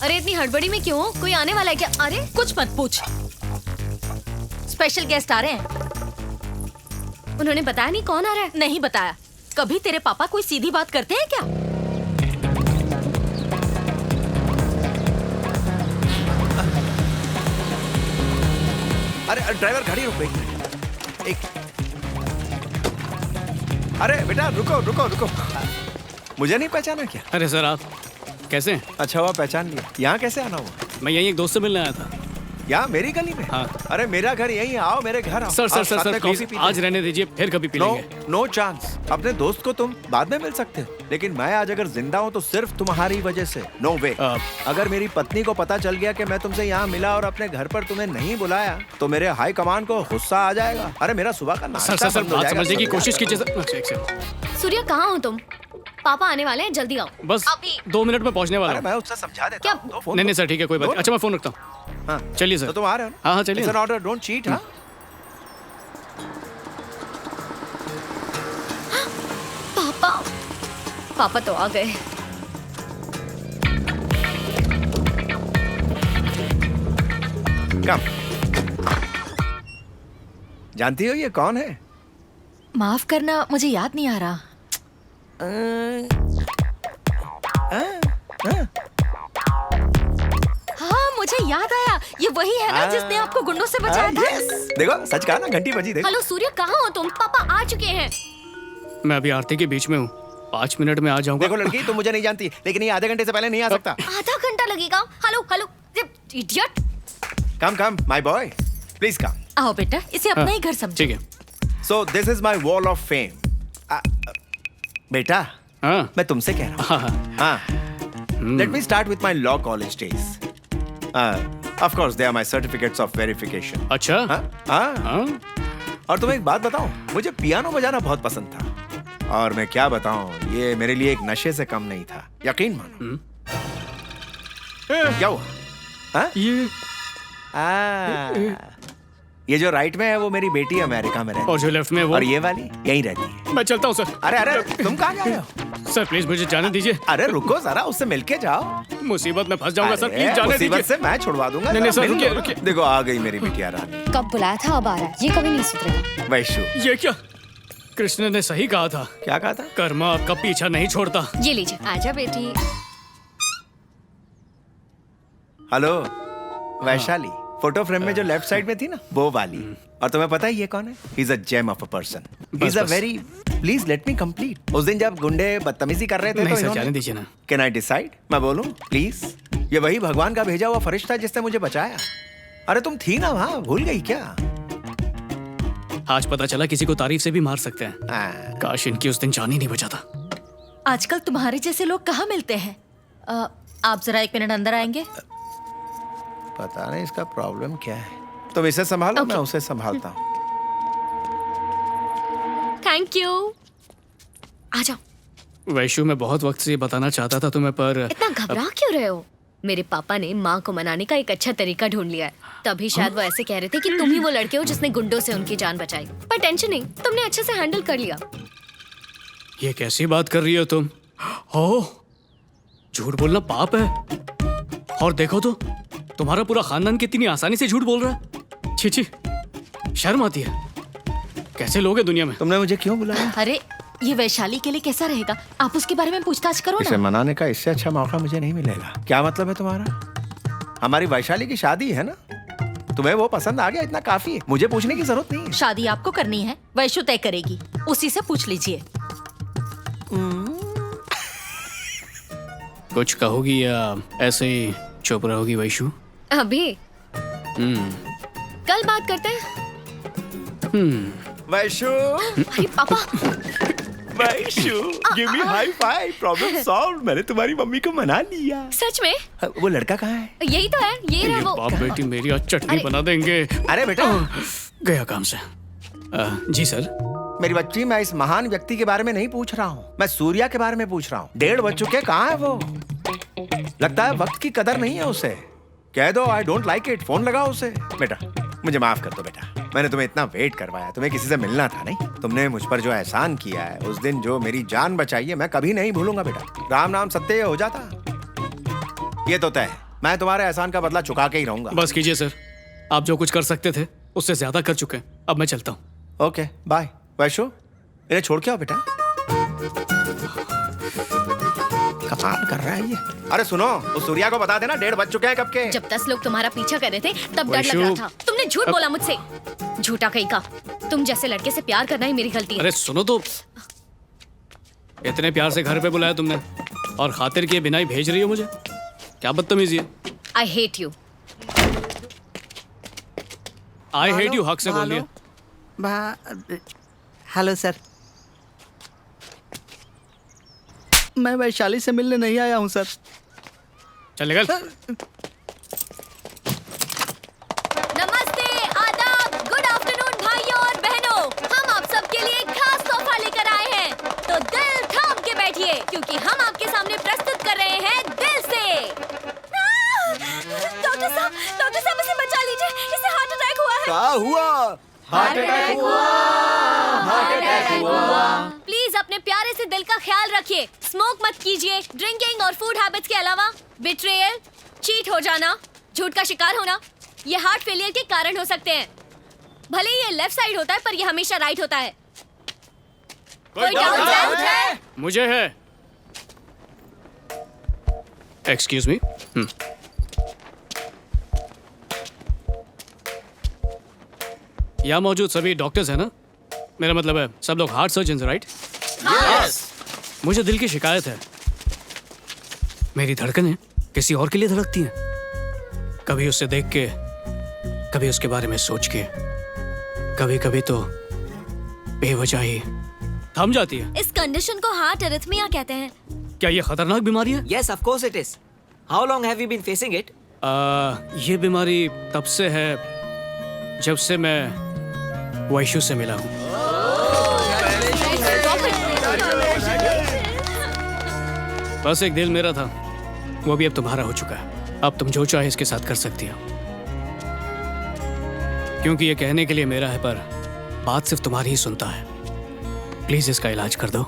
अरे इतनी हड़बड़ी में क्यों? कोई आने वाला है क्या? अरे कुछ मत पूछ। स्पेशल गेस्ट आ रहे हैं। उन्होंने बताया नहीं कौन आ रहा है? नहीं बताया। कभी तेरे पापा कोई सीधी बात करते हैं क्या? अरे ड्राइवर गाड़ी रोक। एक अरे बेटा रुको रुको रुको, मुझे नहीं पहचाना क्या? अरे सर आप कैसे हैं? अच्छा हुआ पहचान लिया। यहाँ कैसे आना हुआ? मैं यहीं एक दोस्त से मिलने आया था। यहाँ मेरी गली में? हाँ। अरे मेरा घर यहीं, आओ मेरे घर आओ। सर सर आओ, सर साथ सर में प्लीज कॉफी पी आज रहने दीजिए, फिर कभी पी नो लेंगे। No chance. अपने दोस्त को तुम बाद में मिल सकते हो, लेकिन मैं आज अगर जिंदा हूँ तो सिर्फ तुम्हारी वजह से। नो वे। अगर मेरी पत्नी को पता चल गया कि मैं तुमसे यहाँ मिला और अपने घर पर तुम्हें नहीं बुलाया तो मेरे हाई कमान को गुस्सा आ जाएगा। अरे मेरा सुबह का नाश्ता सर सर बंद हो बात जाएगा। समझने की कोशिश कीजिए सर। अच्छा, एक सेकंड। सूर्या कहाँ हो तुम? पापा आने वाले हैं, जल्दी आओ। बस अभी 2 मिनट में पहुंचने वाला अरे हूँ। मैं उससे समझा देता क्या? हूँ। दो फोन नहीं नहीं दो। सर ठीक है कोई बात दो। नहीं। अच्छा मैं फोन रखता हूँ। हाँ चलिए सर। तो तुम आ रहे हो ना? हाँ हाँ चलिए It's an ना। order, don't cheat, हाँ? पापा पापा तो आ गए। कम। जानती हो ये कौन है? माफ करना, मुझे याद नहीं आ रहा। हाँ मुझे याद आया, ये वही है ना जिसने आपको गुंडों से बचाया था। यस। देखो सच कहा ना, घंटी बजी। देखो हेलो सूर्या कहाँ हो तुम? पापा आ चुके हैं। मैं अभी आरती के बीच में हूँ, 5 मिनट में आ जाऊंगा। देखो लड़की, तुम मुझे नहीं जानती, लेकिन ये आधे घंटे से पहले नहीं आ सकता। आधा घंटा लगेगा। Hello hello idiot. Come come my boy, please come. आओ बेटा, इसे अपना ही घर समझो। ठीक है। So this is my wall of fame. बेटा हाँ मैं तुमसे कह रहा हूँ। हाँ हाँ। Let me start with my law college days. Of course they are my certificates of verification. अच्छा हाँ। हाँ और तुम्हें एक बात बताऊं, मुझे पियानो बजाना बहुत पसंद था, और मैं क्या बताऊं, ये मेरे लिए एक नशे से कम नहीं था, यकीन मानो। क्या हुआ? हाँ? ये जो राइट में है वो मेरी बेटी अमेरिका में रहती है, और जो लेफ्ट में वो, और ये वाली यहीं रहती है। मैं चलता हूँ सर। अरे अरे तुम कहाँ जा रहे हो? सर प्लीज मुझे जाने दीजिए। अरे रुको जरा, उससे मिलके जाओ। मुसीबत में फंस जाऊंगा सर, अरे, प्लीज जाने मुसीबत दीजिए। से मैं छुड़वा दूंगा। नहीं, नहीं, जरा सर, मिल लो रुकिए, ना। रुकिए। देखो आ गई मेरी बिटिया रानी। कब बुलाया था अब आ रहा है, ये कभी नहीं सुधरेगा। वैशु। ये क्या? कृष्ण ने सही कहा था, क्या कहा था? कर्मा आपका पीछा नहीं छोड़ता। ये लीजिए। आजा बेटी। हेलो वैशाली, फोटो फ्रेम में जो लेफ्ट साइड में थी ना, वो वाली। और तुम्हें पता है ये कौन है? He is a gem of a person. He is a bus. Very, please let me complete. उस दिन जब गुंडे बदतमीजी कर रहे थे नहीं तो सर जाने दीजिए ना। Can I decide? मैं बोलूं प्लीज? ये वही भगवान का भेजा हुआ फरिश्ता जिसने मुझे बचाया। अरे तुम थी ना वहां, भूल गई क्या? आज पता चला किसी को तारीफ से भी मार सकते हैं। काश इनकी उस दिन जान ही नहीं बचा था। आजकल तुम्हारे जैसे लोग कहाँ मिलते हैं? आप जरा 1 मिनट अंदर आएंगे? पता नहीं इसका प्रॉब्लम क्या है। तुम इसे संभालो, मैं उसे संभालता हूँ। Thank you. आ जाओ। वैशु मैं बहुत वक्त से ये बताना चाहता था तुम्हें, पर इतना घबरा क्यों रहे हो? मेरे पापा ने माँ को मनाने का एक अच्छा तरीका ढूंढ लिया है। तभी शायद वो ऐसे कह रहे थे कि तुम ही वो लड़के हो जिसने गुंडों से उनकी जान बचाई। पर टेंशन नहीं, तुमने अच्छे से हैंडल कर लिया। ये कैसी बात कर रही हो तुम? हो, झूठ बोलना पाप है। और देखो तो तुम्हारा पूरा खानदान कितनी आसानी से झूठ बोल रहा है। छी छी, शर्म आती है। कैसे लोग हैं दुनिया में? तुमने मुझे क्यों बुलाया? अरे ये वैशाली के लिए कैसा रहेगा? आप उसके बारे में पूछताछ करो इसे ना। मनाने का इससे अच्छा मौका मुझे नहीं मिलेगा। क्या मतलब है तुम्हारा? हमारी वैशाली की शादी है ना, तुम्हें वो पसंद आ गया, इतना काफी है। मुझे पूछने की जरूरत नहीं है। शादी आपको करनी है, वैशु तय करेगी, उसी से पूछ लीजिए। कुछ कहोगी या ऐसे ही चुप रहोगी वैशु? अभी कल बात करते हैं। वैशु, अरे पापा। Vaishu, give me high five. Problem solve. मैंने तुम्हारी मम्मी को मना लिया। सच में? वो लड़का कहाँ है? यही तो है, ये रहा वो। बाप बेटी मेरी आज चटनी अरे- बना देंगे। अरे बेटा, गया काम से। जी सर। मेरी बच्ची, मैं इस महान व्यक्ति के बारे में नहीं पूछ रहा हूँ, मैं सूर्या के बारे में पूछ रहा हूँ। 1:30 बज चुके, कहाँ है वो? लगता है वक्त की कदर नहीं है उसे। कह दो I don't like it, phone लगाओ उसे। बेटा मुझे माफ कर दो बेटा, मैंने तुम्हें इतना वेट करवाया, तुम्हें किसी से मिलना था नहीं। तुमने मुझ पर जो एहसान किया है, उस दिन जो मेरी जान बचाई है, मैं कभी नहीं भूलूंगा बेटा। राम नाम सत्य हो जाता। ये तो तय, मैं तुम्हारे एहसान का बदला चुका के ही रहूंगा। बस कीजिए सर, आप जो कुछ कर सकते थे उससे ज्यादा कर चुके हैं। अब मैं चलता हूँ। Okay bye. वैशु इन्हें छोड़ के आओ बेटा। कमाल कर रहा है ये। अरे सुनो, उस सूर्या को बता देना 1:30 बज चुके हैं कब के। जब 10 लोग तुम्हारा पीछा कर रहे थे तब डर लग वैशु। रहा था। तुमने झूठ बोला मुझसे, झूठा कहीं का। तुम जैसे लड़के से प्यार करना ही मेरी गलती है। अरे सुनो तो, इतने प्यार से घर पे बुलाया तुमने और खातिर किए बिना ही भेज रही हो मुझे। क्या बदतमीजी है। I hate you. I hate you हक से बोल दिया। हेलो सर, मैं वैशाली से मिलने नहीं आया हूँ सर। चल निकल। नमस्ते, आदाब, गुड आफ्टरनून भाइयों और बहनों। हम आप सबके लिए एक खास तोहफा लेकर आए हैं, तो दिल थाम के बैठिए क्योंकि हम आपके सामने प्रस्तुत कर रहे हैं दिल से। डॉक्टर साहब इसे बचा लीजिए, इसे हार्ट अटैक हुआ है। क्या हुआ? हार्ट अटैक हुआ। प्लीज अपने प्यारे से दिल का ख्याल रखिए। स्मोक मत कीजिए। ड्रिंकिंग और फूड हैबिट्स के अलावा बिट्रेयल, चीट हो जाना, झूठ का शिकार होना, ये हार्ट फेलियर के कारण हो सकते हैं। भले ही ये लेफ्ट साइड होता है पर ये हमेशा राइट होता है। कोई डाउट है? मुझे है। Excuse me. यहाँ मौजूद सभी डॉक्टर्स हैं ना? मेरा मतलब है सब लोग हार्ट सर्जन, राइट? मुझे दिल की शिकायत है। मेरी धड़कनें किसी और के लिए धड़कती हैं। कभी उसे देख के, कभी उसके बारे में सोच के, कभी कभी तो बेवजह ही थम जाती है। इस कंडीशन को हार्ट एरिथमिया कहते हैं। क्या ये खतरनाक बीमारी है? Yes, of course it is. How long have you been facing it? ये बीमारी तब से है जब से मैं वैशु से मिला हूँ। बस एक दिल मेरा था, वो भी अब तुम्हारा हो चुका है। अब तुम जो चाहे इसके साथ कर सकती हो, क्योंकि ये कहने के लिए मेरा है पर बात सिर्फ तुम्हारी ही सुनता है। प्लीज इसका इलाज कर दो।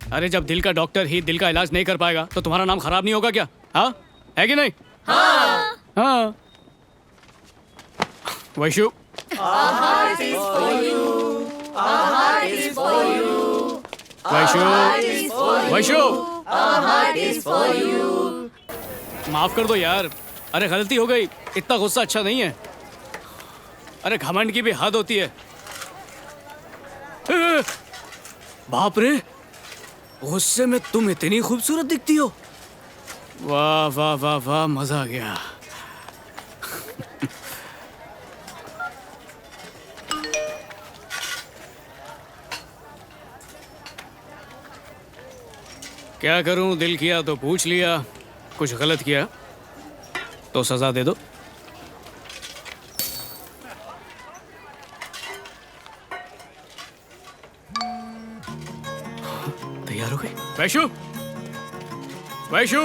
अरे जब दिल का डॉक्टर ही दिल का इलाज नहीं कर पाएगा तो तुम्हारा नाम खराब नहीं होगा क्या? हाँ है कि नहीं? हाँ। वैशु, वैशु, माफ कर दो यार। अरे गलती हो गई, इतना गुस्सा अच्छा नहीं है। अरे घमंड की भी हद होती है। बाप रे, गुस्से में तुम इतनी खूबसूरत दिखती हो। वाह वाह वाह वाह, मजा आ गया। क्या करूं, दिल किया तो पूछ लिया, कुछ गलत किया तो सजा दे दो। तैयार हो गए? वैशु, वैशु,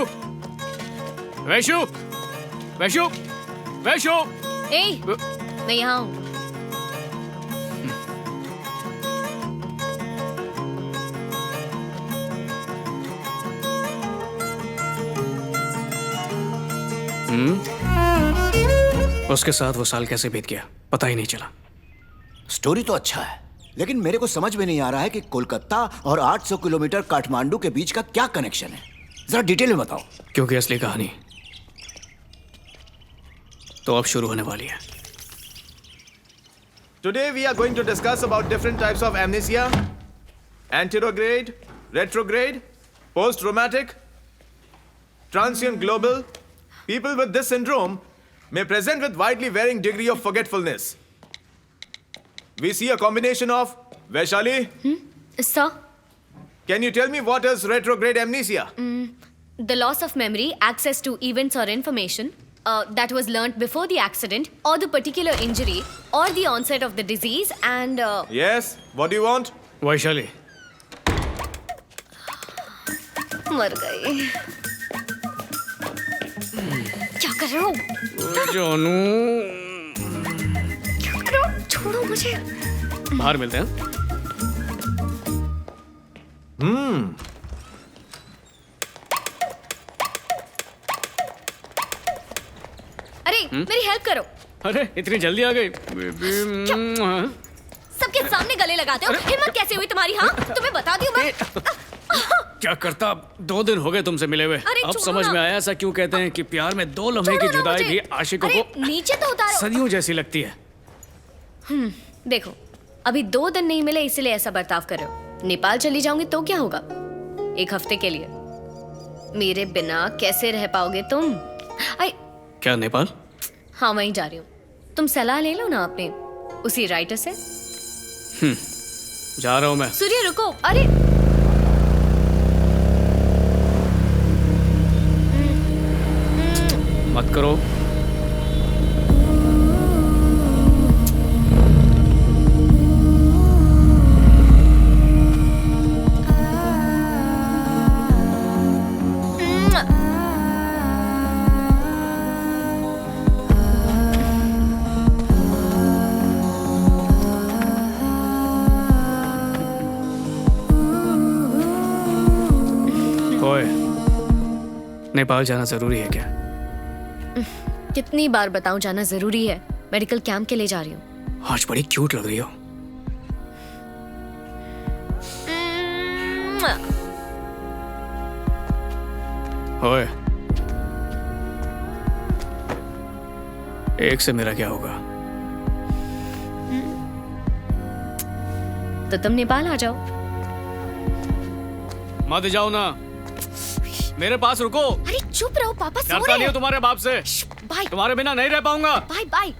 वैशु, वैशु, वैशु। ए, मैं यहाँ हूँ। उसके साथ वो साल कैसे बीत गया पता ही नहीं चला। स्टोरी तो अच्छा है, लेकिन मेरे को समझ में नहीं आ रहा है कि कोलकाता और 800 किलोमीटर काठमांडू के बीच का क्या कनेक्शन है। जरा डिटेल में बताओ। क्योंकि असली कहानी तो अब शुरू होने वाली है। Today we are going to discuss about different types of amnesia: anterograde, retrograde, post-traumatic, transient global. People with this syndrome may present with widely varying degree of forgetfulness. We see a combination of Vaishali. Sir, Can you tell me what is retrograde amnesia? the loss of memory, access to events or information that was learnt before the accident or the particular injury or the onset of the disease and Yes. What do you want? Vaishali, मर गई। क्या कर रहे हो? जानू, क्या कर रहे हो? छोड़ो मुझे। बाहर मिलते हैं। अरे मेरी हेल्प करो। अरे इतनी जल्दी आ गई। सबके सामने गले लगाते हो, हिम्मत कैसे हुई तुम्हारी? हाँ, तुम्हें बता दूं मैं। क्या करता, 2 दिन हो गए तुमसे मिले हुए। अरे अब छोड़ो समझ ना। में आया ऐसा क्यों कहते हैं कि प्यार में 2 लम्हे की छोड़ो ना जुदाई मुझे। भी आशिकों अरे, को नीचे तो उतारो। सदियों जैसी लगती है। देखो, अभी 2 दिन नहीं मिले इसलिए ऐसा बर्ताव कर रहे हो। नेपाल चली जाऊंगी तो क्या होगा? 1 हफ्ते के लिए मेरे बिना कैसे रह पाओगे तुम? क्या नेपाल? हाँ, वहीं जा रही हूँ। तुम सलाह ले लो ना अपने उसी राइटर से। जा रहा हूँ मैं। सूर्य रुको, अरे मत करो। ओए, नेपाल जाना जरूरी है क्या? कितनी बार बताऊं जाना जरूरी है। मेडिकल कैंप के लिए जा रही हूँ। आज बड़ी क्यूट लग रही हो। ओए, एक से मेरा क्या होगा? तो तुम नेपाल आ जाओ। मत जाओ ना, मेरे पास रुको। अरे चुप रहो, पापा सो डरता रहे नहीं हो हैं। तुम्हारे बाप से। बाय तुम्हारे बिना नहीं रह पाऊंगा। Bye bye.